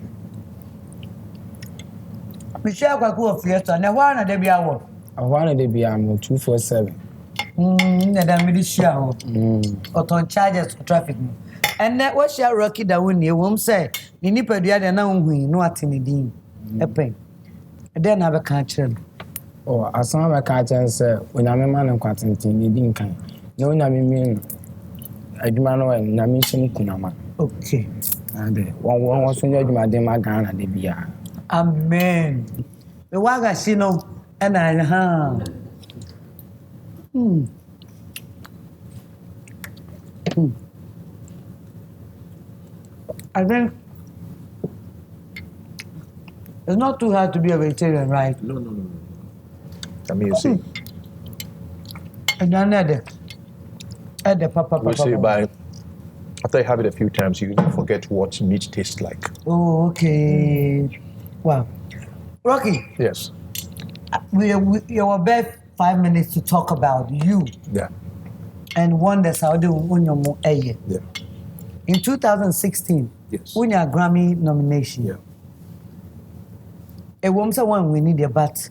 We share Kwaku of Fiesta. Na why na dey be awo? Awana dey be am 247. Na da me dey share o. O ton charges for traffic. And that what share Rocky Dawuni e wom say, ni nipadua de na hunhui no atene din. Epen. Then I be catch him. Oh, as soon as I catch him, say, when I'm a man and quantity, you didn't come. No, I mean, I demand when Namishan Kunama. Okay. And one was when you're my demagana, de Bia. Amen. The Waga Shino and I, I think it's not too hard to be a vegetarian, right? No. I mean, you see. And then add the papa. We say by after you have it a few times, you forget what meat tastes like. Oh, okay. Wow. Rocky. Yes. We were about 5 minutes to talk about you. Yeah. and won the Saudi Unyomo Eye. Yeah. In 2016, Yes. won your Grammy nomination. Yeah. A woman one winning the but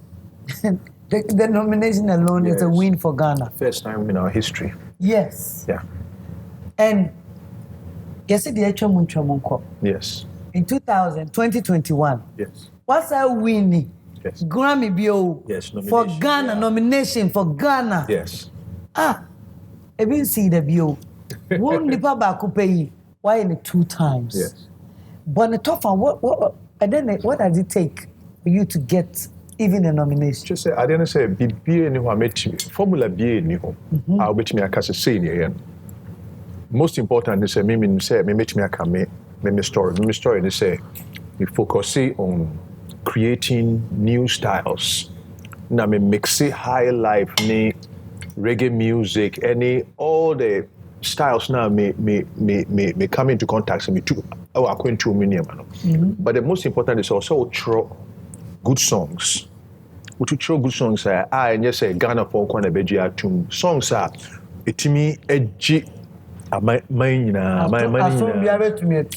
the nomination alone is a win for Ghana. First time in our history. Yes. Yeah. And yes, the actual Yes. in 2021. Yes. What's a winning? Yes. Grammy BO Yes, for nomination, Ghana, nomination for Ghana. Yes. I been see the BO. One nipa baako pay why in 2 times. Yes. But the top one, what and then what does it take for you to get even a nomination? Just say I didn't say BBA ni ho amechi formula BA ni ho. I bet me aka say ni yen. Most important is say me met me aka me story. Me story ni say we focus on creating new styles. Na me mix high life ni reggae music any all the styles now me come into contact with me too. But the most important is also throw good songs. We throw good songs. I just say Ghana for Kwana Beji Atum songs are etimi edgy.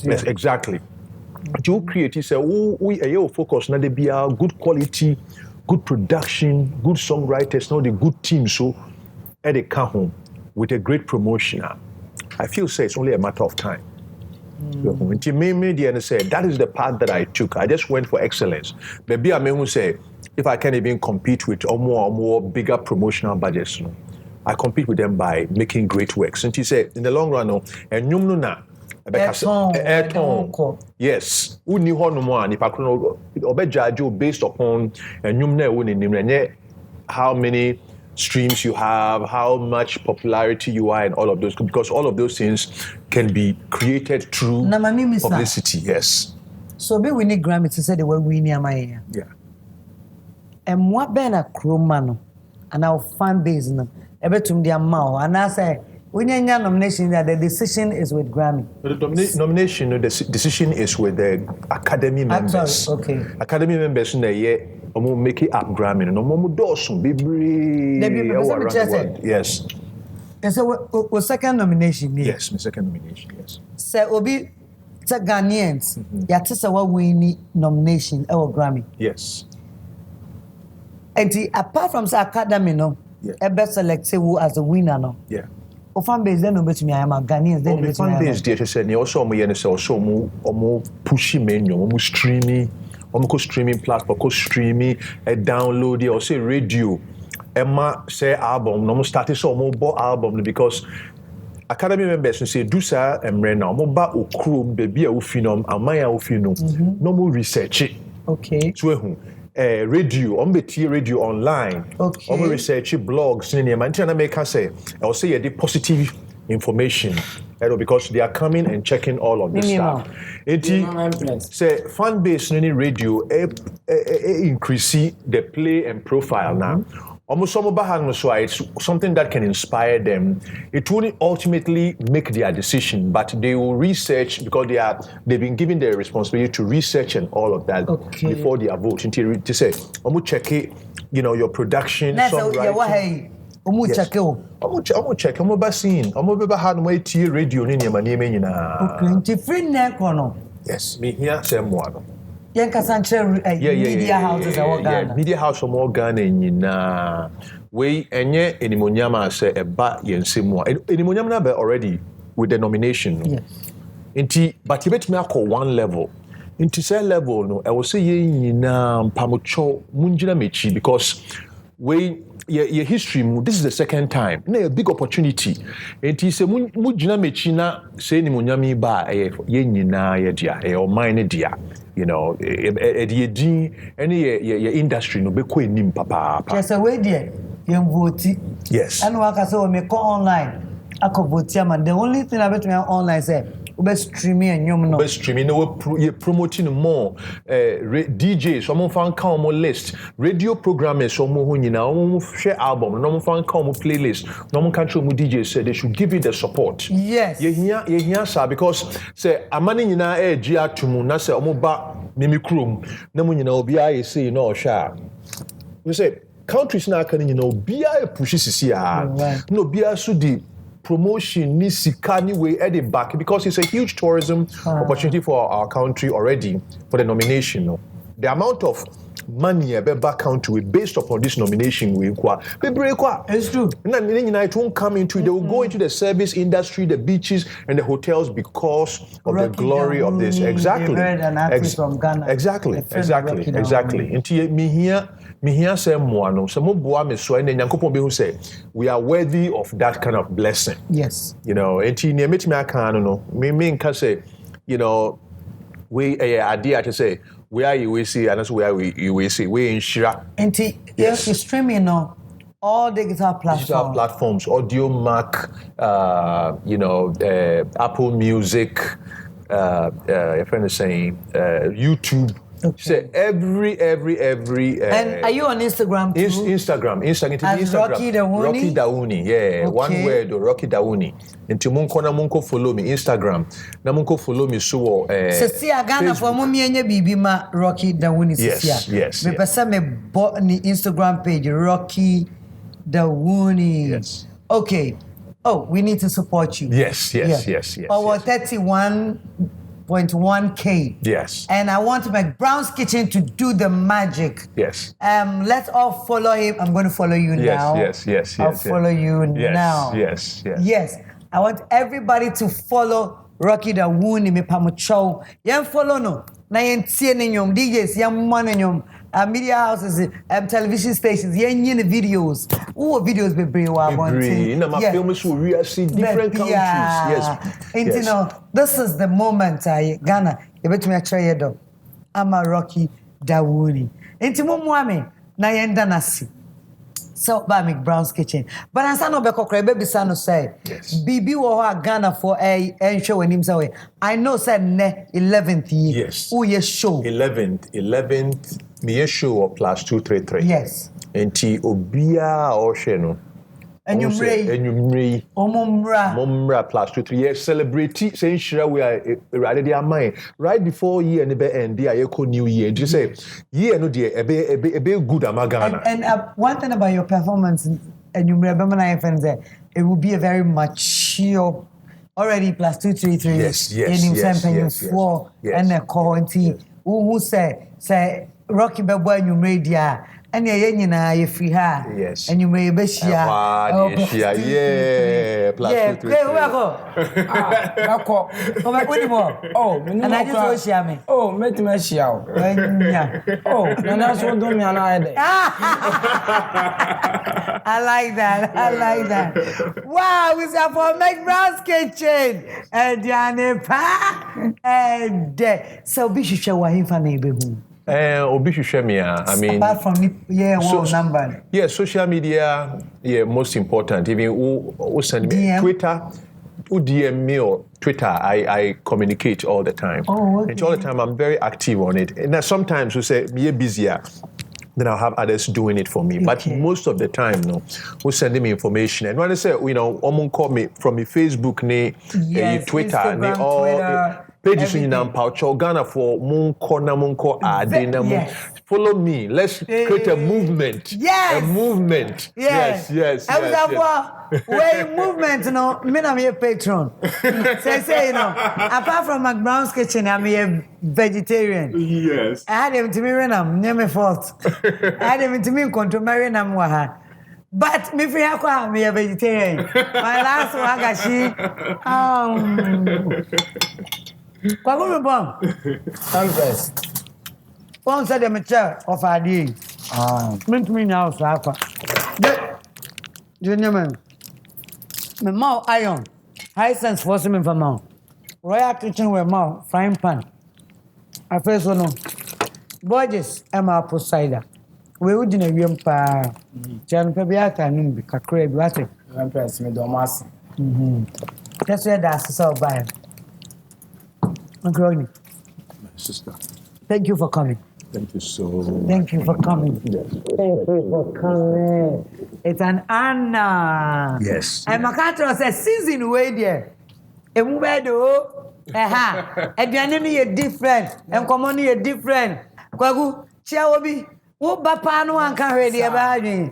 Yes, exactly. You create say we focus na dey be good quality, good production, good songwriters, now the good team so at the come home with a great promotion. I feel say it's only a matter of time. Media say that is the path that I took. I just went for excellence. Maybe I may say if I can't even compete with more bigger promotional budgets, I compete with them by making great works. And he said in the long run, and na yes, uni hono mo ani pa krono obejajo based upon how many streams you have, how much popularity you are, and all of those, because all of those things can be created through publicity. Yes. So be we need Grammy to say the word we near my Yeah. And what ben a crewman and our fan base no ebetum dia ma and I say we need nomination that the decision is with Grammy. But the nomination, the decision is with the Academy members. Sorry, okay. Academy members in the year make it up Grammy. No more dosun Yes. And so we second nomination. Yes, my second nomination. Yes. So obi the Ghanaians, yate say what we need nomination our Grammy. Yes. And apart from the Academy, no, ebe select who as a winner, no. Yeah. O fan base then obet me am Ghanaians then obet me. Fan base dey say ne also mo yen say also mo pushy menu, mo streaming, ko streaming platform, ko streaming, download or say radio. Emma say album, no mo start so mo bo album because Academy members say do sa emre na mo ba okrom baby a wo finom amaya wo finom no mo research it. Okay. So radio, radio online. Okay. Research blogs. And make us say, I'll say the positive information. Because they are coming and checking all of this stuff. Say fan base in radio increase the play and profile now. Almost some it's something that can inspire them. It won't ultimately make their decision, but they will research because they've been given the responsibility to research and all of that before they are voting. To say, check it, your production, songwriting. Check it. Check. Radio Okay. Free neck or no? Yes, me here say more. Media houses are Ghana. Media house more Ghana nyina. We enye enimonyama say eba yensemu. Enimonyama na be already with the nomination. Yes. Inti but you bet me akọ one level. Inti say level no I will say ye nyina mpamocho munjina mechi because we your history this is the second time. Na a big opportunity. Inti say munjina mechi na say enimonyama ba ye nyina ye dia e o mine dia. Your industry no be ko enim papa. Yes, we there. You vote. Yes. And what I say we go online. I can vote man. The only thing about me online say we streaming and no. We streaming no we promoting more DJs some fan count more list. Radio programmers some ho nyina some share album no fan count more playlist. No can show more DJs say they should give you the support. Yes. Ye here sir because say amani nyina gi atumu na say omo ba MiPROMO na mo nyina obi aye say no sha. We say countries na kan nyina obi aye push sisi no obi so di promotion ni sika ni way at the back because it's a huge tourism opportunity for our country already for the nomination. No? The amount of money a back country based upon this nomination we it's true. And it won't come into it. They will go into the service industry, the beaches, and the hotels because of Rocky the glory Dawuni, of this. Exactly. An artist from Ghana. Exactly. Into me here say moano. Some boa me so and Yankopon be who say we are worthy of that kind of blessing. Yes. You know, into near me no. Me can say, you know, we idea to say where you will see and that's where you will see. We in Shira. And yes, you're streaming on all digital platforms. Audio Mac, Apple Music, your friend is saying YouTube. Okay. So every and are you on Instagram too? Instagram. As Rocky Dawuni? Rocky Dawuni, yeah. Okay. One word, Rocky Dawuni. Into munko follow me Instagram. Na munko follow me so Sisi Ghana for mo mienye bibi ma Rocky Dawuni sisi. Yes. Me pesa me bought ni Instagram page Rocky Dawuni. Yes. Okay. Oh, we need to support you. Yes. Our 31.1K. Yes. And I want McBrown's Kitchen to do the magic. Yes. Let's all follow him. I'm going to follow you now. Yes. I'll follow you now. Yes. I want everybody to follow Rocky Dawuni me pamucho. Yen follow no. Na yen tie ne nyom DJs yen man nyom. Media houses, television stations, yen videos. Videos be brave wa wanting. Na my films will we see different countries. Yes. And you know, this is the moment Ghana. You bet me a try do. I'm a Rocky Dawuni. Enti mo muame na yen danasi. So by McBrown's Kitchen. But I no be kokra baby sano say. Yes. Bibi wo Ghana for a show when him say. I know said ne 11th year. Yes. Who ye show? 11th me show of plus 233. Yes. Enti obia o hwe no. Enyumrei. Omumra plus 2 3 years celebrate say shira we are ready their mind right before year ne be end there yeko new year. You say year no dey ebe good amagana. And one thing about your performance enyumrei be man friends it will be a very mature already plus 233. Yes. And the quality who say Rocky be boy enyumrei dia. And ye nyina ye free ha. Yes. And you may be share. Yeah, plus 2 3. Come back with more. Oh, and I just want share me. Oh, make me share. Oh, and that's what do me an idea. I like that. Wow, we are for McBrown's Kitchen. And Diane Pa. And so be sure what him for neighbor. Obi hwehwe me I mean apart from number. Yeah, social media most important. Even who send me DM. Twitter, who DM me or Twitter, I communicate all the time. Oh, okay. And all the time I'm very active on it. And sometimes we say me busier, then I'll have others doing it for me. Okay. But most of the time, who sending me information. And when I say, call me from me Facebook, Twitter, Instagram, Twitter. Pages in Paucho Ghana for Munko Adena. Follow me. Let's create a movement. Yes. A movement. Yes. Where movement, me I'm a patron. Say, apart from McBrown's Kitchen, I'm a vegetarian. Yes. I had him to me when I'm near my fault. I had him to me control Marian Amwaha. But me free I'm a vegetarian. My last one, Kwagumi Bom. Congress. One said I'm a chair of ID. Meant me now, Sapa. Gentlemen, my mouth iron. High sense for some for mouth. Royal Kitchen with mouth, frying pan. I first one. Gorgeous, Emma apple cider. We would in a room pa. Jan Pebiata and be cacrab, what it? Empress, me domas. That's where that's so bad. My sister. Thank you for coming. Thank you so much. Thank you for coming. Yes. Thank you for coming. It's an honor. Yes. And Makato says, season way there. And we do. And the enemy is different. And common is different. Kwagu, Chiawobi, who Bapano and can ready about me.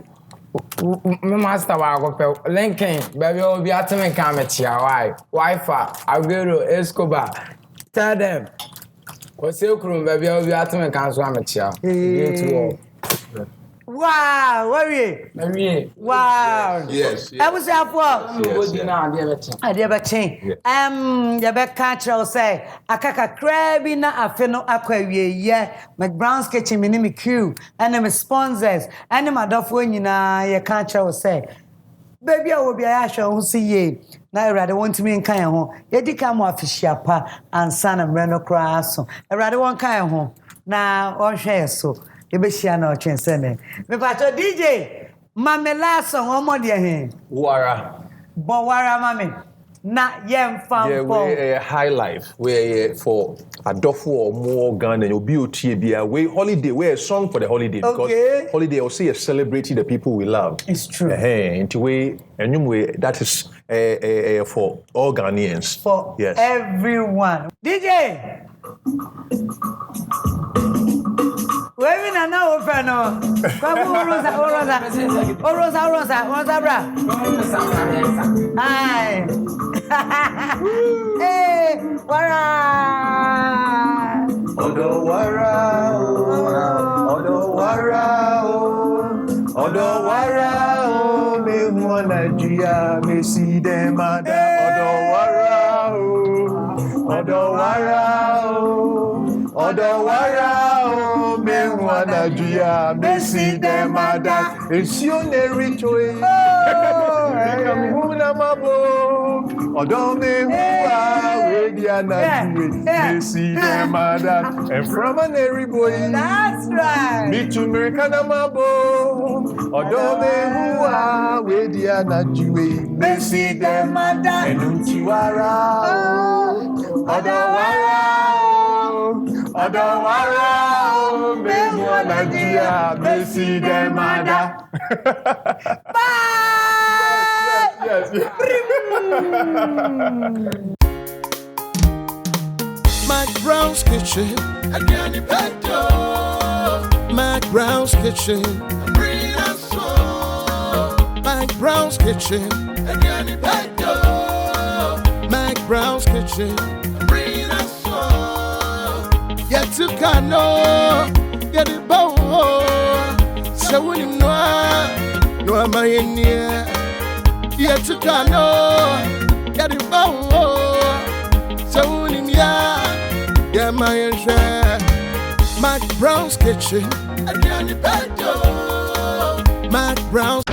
My master was Lincoln, baby, will be at me come at your Wi-Fi, Aguero, Escobar. Tell them. What's your crew, baby, will be at me come swam at you. Wow, worry. Wow. Yes. I was up for. Yes. I never change. You better catch her say, I kaka crabby na afeno aquaria, yeah. McBrown's kitchen, me name Q, and them sponsors, and my dog when you na, you catch her say, baby, I will be a asher who see ye. Now, I rather want to be in kind home. You did come off his shapa and son and Reno Crasso. I rather want kind home. Now, or share so. You be sure no chance sending. Me pato DJ, mame last song one more here. Wara. But wara mame. Na yem fam. Yeah, we high life. We for a dofu or more gun and you'll be a we holiday. We a song for the holiday because holiday will say celebrating the people we love. It's true. Into way and you way that is for all Ghanaians. For everyone. DJ. Wewe na na ofano. Kwa Rosa bra. Ai. Eh, wara. Odo wara. Me mwana jia me si dem ada. Odo wara. Me mwana jia me si dem ada. Esioneri choe. Kami huna mabo. Odo me huwa wedia na juwe. Me si dem ada. And from an every boy. That's right. Me to Americana mabo. Odo me huwa wedia na juwe. Me si dem ada. And unchiwara. Odo wara. Me mwana jia me si dem ada. Yes. McBrown's kitchen, Grammy Awards. McBrown's kitchen, McBrown's kitchen, Grammy Awards. McBrown's kitchen, yet to Kano, get it bow. So when you know, no am I in here? Yet to Kano, get it bow. So when you yeah, my share. McBrown's kitchen, McBrown's.